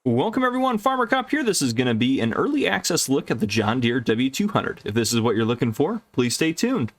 Welcome everyone, Farmer Cop here. This is going to be an early access look at the John Deere W200. If this is what you're looking for, please stay tuned.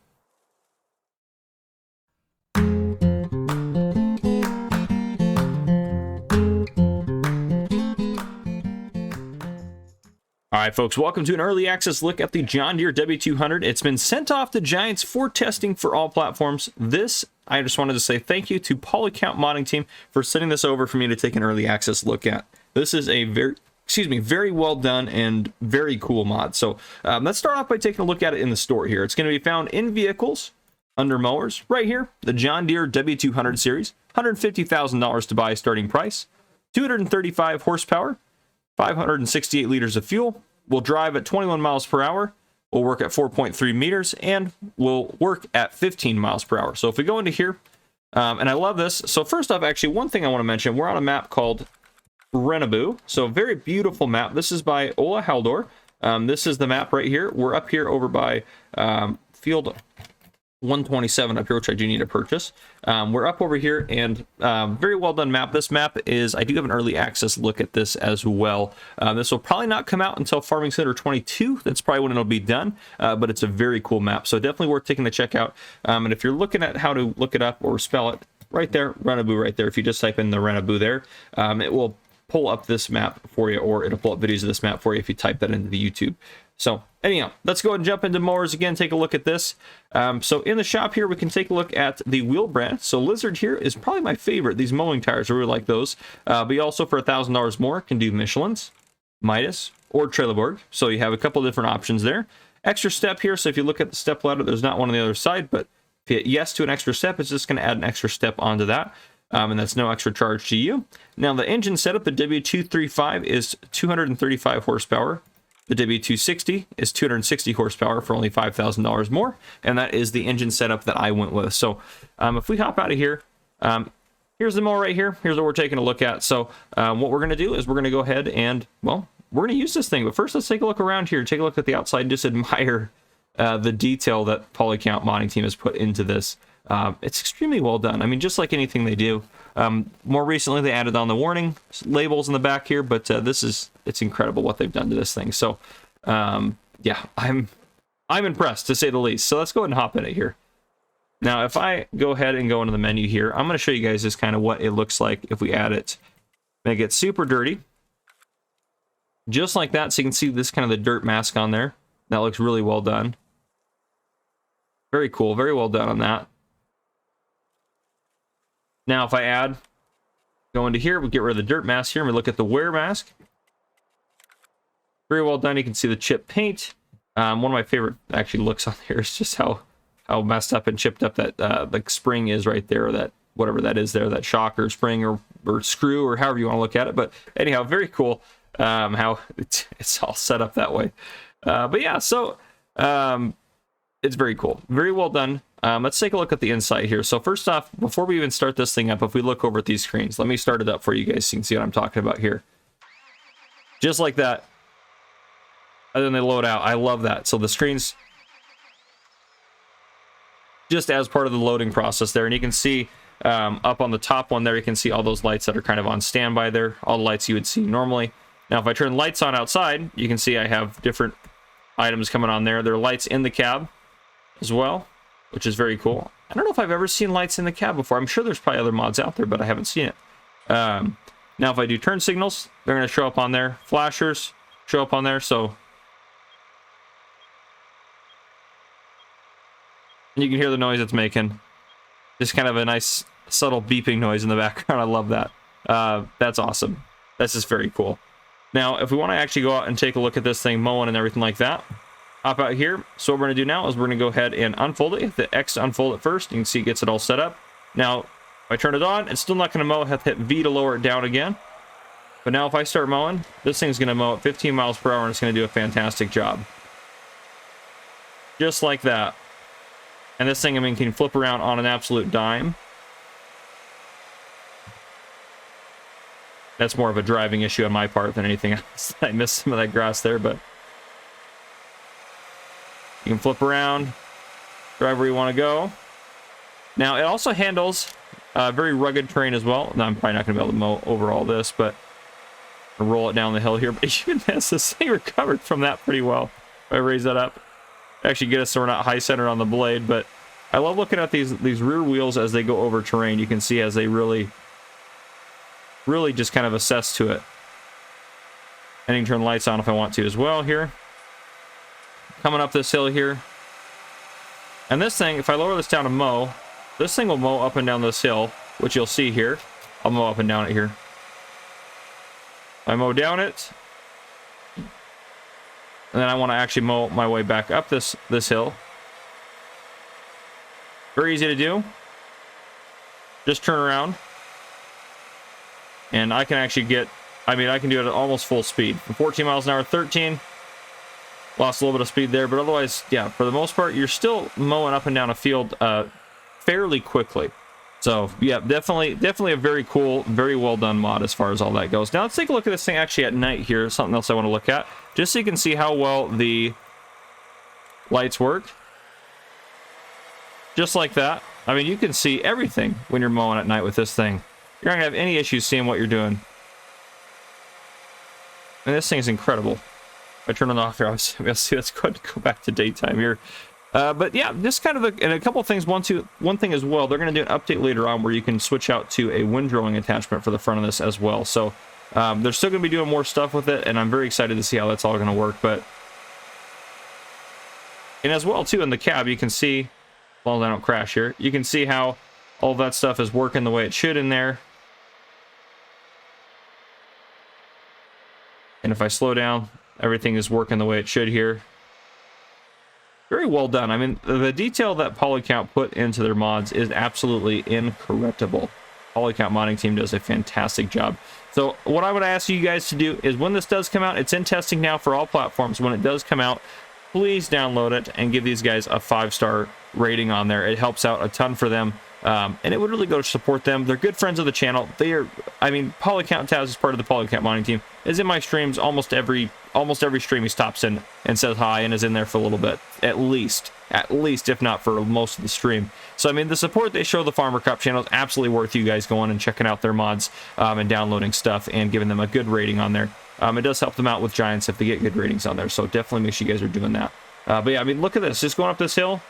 Alright folks, welcome to an early access look at the John Deere W200. It's been sent off to Giants for testing for all platforms. I just wanted to say thank you to Polycount Modding Team for sending this over for me to take an early access look at. This is a very well done and very cool mod. So let's start off by taking a look at it in the store here. It's going to be found in vehicles under mowers right here. The John Deere W200 series, $150,000 to buy starting price, 235 horsepower, 568 liters of fuel, will drive at 21 miles per hour, will work at 4.3 meters, and will work at 15 miles per hour. So if we go into here, and I love this. So first off, actually, one thing I want to mention, we're on a map called Renaboo. So very beautiful map. This is by Ola Haldor. This is the map right here. We're up here over by field 127 up here, which I do need to purchase. We're up over here, and very well done map. This map is, I do have an early access look at this as well. This will probably not come out until Farming Center 22. That's probably when it'll be done, but it's a very cool map. So definitely worth taking the check out. And if you're looking at how to look it up or spell it, right there, Renaboo right there. If you just type in the Renaboo there, it will pull up this map for you, or it'll pull up videos of this map for you if you type that into the YouTube. So anyhow, let's go ahead and jump into mowers again, take a look at this. So in the shop here, we can take a look at the wheel brand. So Lizard here is probably my favorite. These mowing tires, I really like those. But you also, for $1,000 more, can do Michelin's, Midas, or Trelleborg. So you have a couple different options there. Extra step here. So if you look at the step ladder, there's not one on the other side, but if you hit yes to an extra step, it's just going to add an extra step onto that. And that's no extra charge to you. Now the engine setup, the W235 is 235 horsepower. The W260 is 260 horsepower for only $5,000 more. And that is the engine setup that I went with. So if we hop out of here, here's the mower right here. Here's what we're taking a look at. So what we're going to do is we're going to go ahead and, well, we're going to use this thing. But first, let's take a look around here. Take a look at the outside and just admire the detail that Polycount Modding Team has put into this. It's extremely well done. I mean, just like anything they do. More recently, they added on the warning labels in the back here, but it's incredible what they've done to this thing. So, yeah, I'm impressed, to say the least. So let's go ahead and hop in it here. Now, if I go ahead and go into the menu here, I'm going to show you guys just kind of what it looks like if we add it. Make it super dirty. Just like that, so you can see this kind of the dirt mask on there. That looks really well done. Very cool, very well done on that. Now, if I go into here, we get rid of the dirt mask here, and we look at the wear mask. Very well done. You can see the chip paint. One of my favorite actually looks on here is just how messed up and chipped up that the spring is right there, or that whatever that is there, that shock or spring or screw, or however you want to look at it. But anyhow, very cool how it's all set up that way. But yeah, so it's very cool. Very well done. Let's take a look at the inside here. So first off, before we even start this thing up, if we look over at these screens, let me start it up for you guys so you can see what I'm talking about here. Just like that. And then they load out. I love that. So the screens, just as part of the loading process there. And you can see up on the top one there, you can see all those lights that are kind of on standby there. All the lights you would see normally. Now, if I turn lights on outside, you can see I have different items coming on there. There are lights in the cab as well, which is very cool. I don't know if I've ever seen lights in the cab before. I'm sure there's probably other mods out there, but I haven't seen it. Now, if I do turn signals, they're going to show up on there. Flashers show up on there, so you can hear the noise it's making. Just kind of a nice, subtle beeping noise in the background. I love that. That's awesome. That's just very cool. Now, if we want to actually go out and take a look at this thing mowing and everything like that, hop out here. So what we're going to do now is we're going to go ahead and unfold it. Hit the X to unfold it first. You can see it gets it all set up. Now, if I turn it on, it's still not going to mow. I have to hit V to lower it down again. But now if I start mowing, this thing's going to mow at 15 miles per hour, and it's going to do a fantastic job. Just like that. And this thing, I mean, can flip around on an absolute dime. That's more of a driving issue on my part than anything else. I missed some of that grass there, but you can flip around, drive where you want to go. Now, it also handles very rugged terrain as well. Now, I'm probably not going to be able to mow over all this, but roll it down the hill here, but even as this thing recovered from that pretty well. If I raise that up, actually get us so we're not high centered on the blade. But I love looking at these rear wheels as they go over terrain. You can see as they really just kind of assess to it. And I can turn the lights on if I want to as well here. Coming up this hill here. And this thing, if I lower this down to mow, this thing will mow up and down this hill, which you'll see here. I'll mow up and down it here. I mow down it. And then I want to actually mow my way back up this hill. Very easy to do. Just turn around. And I can actually get, I can do it at almost full speed. From 14 miles an hour, 13. Lost a little bit of speed there, but otherwise, yeah, for the most part, you're still mowing up and down a field fairly quickly. So, yeah, definitely a very cool, very well done mod as far as all that goes. Now, let's take a look at this thing actually at night here. Something else I want to look at, just so you can see how well the lights work. Just like that. You can see everything when you're mowing at night with this thing. You're not going to have any issues seeing what you're doing. And this thing is incredible. If I turn it off here, let's go back to daytime here. But yeah, just kind of and a couple of things. One thing as well, they're going to do an update later on where you can switch out to a windrowing attachment for the front of this as well. So they're still going to be doing more stuff with it, and I'm very excited to see how that's all going to work. And as well too, in the cab, you can see, as long as I don't crash here, you can see how all that stuff is working the way it should in there. And if I slow down, everything is working the way it should here. Very well done. The detail that Polycount put into their mods is absolutely incorruptible. Polycount modding team does a fantastic job. So what I would ask you guys to do is when this does come out, it's in testing now for all platforms. When it does come out, please download it and give these guys a 5-star rating on there. It helps out a ton for them. And it would really go to support them. They're good friends of the channel. They are, Polycount Taz is part of the Polycount modding team. Is in my streams almost every stream he stops in and says hi and is in there for a little bit, at least if not for most of the stream. So the support they show the Farmer Cup channel is absolutely worth you guys going and checking out their mods and downloading stuff and giving them a good rating on there. It does help them out with Giants if they get good ratings on there. So definitely make sure you guys are doing that. But yeah, look at this, just going up this hill.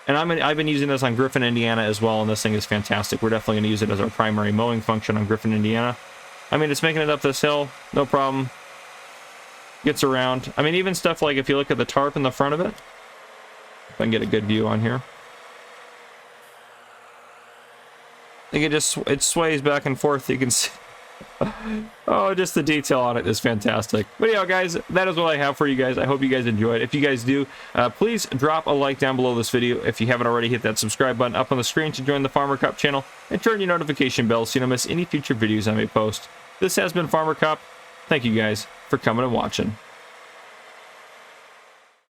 And I've been using this on Griffin, Indiana as well, and this thing is fantastic. We're definitely going to use it as our primary mowing function on Griffin, Indiana. It's making it up this hill, no problem. Gets around. Even stuff like if you look at the tarp in the front of it. If I can get a good view on here. I think it sways back and forth. You can see. Oh, just the detail on it is fantastic. But yeah, guys, that is what I have for you guys. I hope you guys enjoyed. If you guys do, please drop a like down below this video. If you haven't already, hit that subscribe button up on the screen to join the Farmer Cup channel and turn your notification bell so you don't miss any future videos I may post. This has been Farmer Cup. Thank you guys for coming and watching.